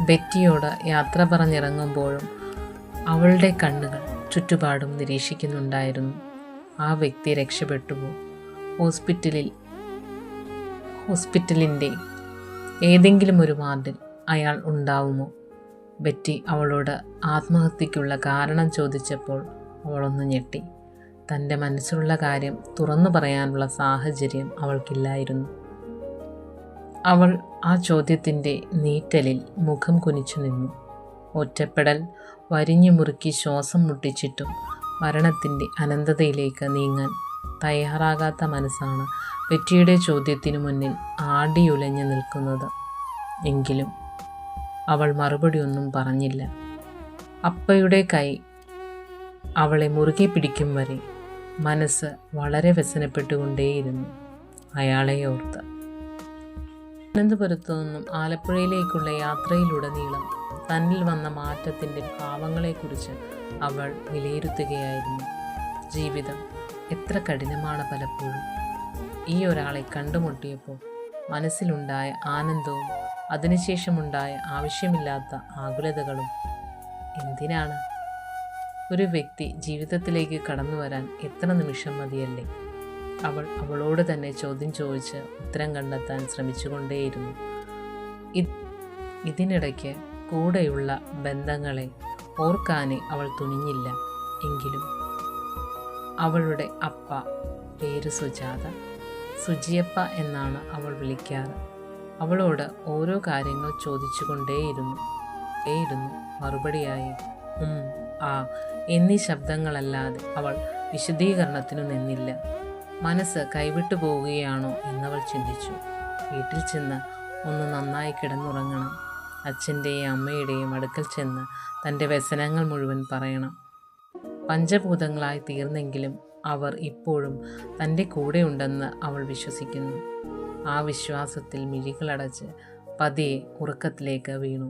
ബെറ്റിയോട് യാത്ര പറഞ്ഞിറങ്ങുമ്പോഴും അവളുടെ കണ്ണുകൾ ചുറ്റുപാടും നിരീക്ഷിക്കുന്നുണ്ടായിരുന്നു. ആ വ്യക്തി രക്ഷപ്പെട്ടുവോ? ഹോസ്പിറ്റലിൻ്റെ ഏതെങ്കിലും ഒരു വാർഡിൽ അയാൾ ഉണ്ടാവുമോ? ബെറ്റി അവളോട് ആത്മഹത്യക്കുള്ള കാരണം ചോദിച്ചപ്പോൾ അവളൊന്ന് ഞെട്ടി. തൻ്റെ മനസ്സിലുള്ള കാര്യം തുറന്നു പറയാനുള്ള സാഹചര്യം അവൾക്കില്ലായിരുന്നു. അവൾ ആ ചോദ്യത്തിൻ്റെ നീറ്റലിൽ മുഖം കുനിച്ചു നിന്നു. ഒറ്റപ്പെടൽ വരിഞ്ഞു മുറുക്കി ശ്വാസം മുട്ടിച്ചിട്ടും മരണത്തിൻ്റെ അനന്തതയിലേക്ക് നീങ്ങാൻ തയ്യാറാകാത്ത മനസ്സാണ് ബെറ്റിയുടെ ചോദ്യത്തിനു മുന്നിൽ ആടിയുലഞ്ഞു നിൽക്കുന്നത്. എങ്കിലും അവൾ മറുപടിയൊന്നും പറഞ്ഞില്ല. അപ്പയുടെ കൈ അവളെ മുറുകെ പിടിക്കും വരെ മനസ്സ് വളരെ വ്യസനപ്പെട്ടുകൊണ്ടേയിരുന്നു അയാളെ ഓർത്ത്. തിരുവനന്തപുരത്തു നിന്നും ആലപ്പുഴയിലേക്കുള്ള യാത്രയിലുടനീളം തന്നിൽ വന്ന മാറ്റത്തിൻ്റെ ഭാവങ്ങളെക്കുറിച്ച് അവൾ വിലയിരുത്തുകയായിരുന്നു. ജീവിതം എത്ര കഠിനമാണ് പലപ്പോഴും. ഈ ഒരാളെ കണ്ടുമുട്ടിയപ്പോൾ മനസ്സിലുണ്ടായ ആനന്ദവും അതിനുശേഷമുണ്ടായ ആവശ്യമില്ലാത്ത ആകുലതകളും എന്തിനാണ്? ഒരു വ്യക്തി ജീവിതത്തിലേക്ക് കടന്നു വരാൻ എത്ര നിമിഷം മതിയല്ലേ? അവൾ അവളോട് തന്നെ ചോദ്യം ചോദിച്ച് ഉത്തരം കണ്ടെത്താൻ ശ്രമിച്ചുകൊണ്ടേയിരുന്നു. ഇതിനിടയ്ക്ക് കൂടെയുള്ള ബന്ധങ്ങളെ ഓർക്കാനേ അവൾ തുനിഞ്ഞില്ല. എങ്കിലും അവളുടെ അപ്പ, പേര് സുജാത, സുജിയപ്പ എന്നാണ് അവൾ വിളിക്കാറ്, അവളോട് ഓരോ കാര്യങ്ങൾ ചോദിച്ചുകൊണ്ടേയിരുന്നു. മറുപടിയായി ആ എന്നീ ശബ്ദങ്ങളല്ലാതെ അവൾ വിശദീകരണത്തിനു നിന്നില്ല. മനസ്സ് കൈവിട്ടു പോവുകയാണോ എന്നവൾ ചിന്തിച്ചു. വീട്ടിൽ ചെന്ന് ഒന്ന് നന്നായി കിടന്നുറങ്ങണം. അച്ഛൻ്റെയും അമ്മയുടെയും അടുക്കൽ ചെന്ന് തൻ്റെ വ്യസനങ്ങൾ മുഴുവൻ പറയണം. പഞ്ചഭൂതങ്ങളായി തീർന്നെങ്കിലും അവർ ഇപ്പോഴും തൻ്റെ കൂടെയുണ്ടെന്ന് അവൾ വിശ്വസിക്കുന്നു. ആ വിശ്വാസത്തിൽ മിഴികളടച്ച് പതിയെ ഉറക്കത്തിലേക്ക് വീണു.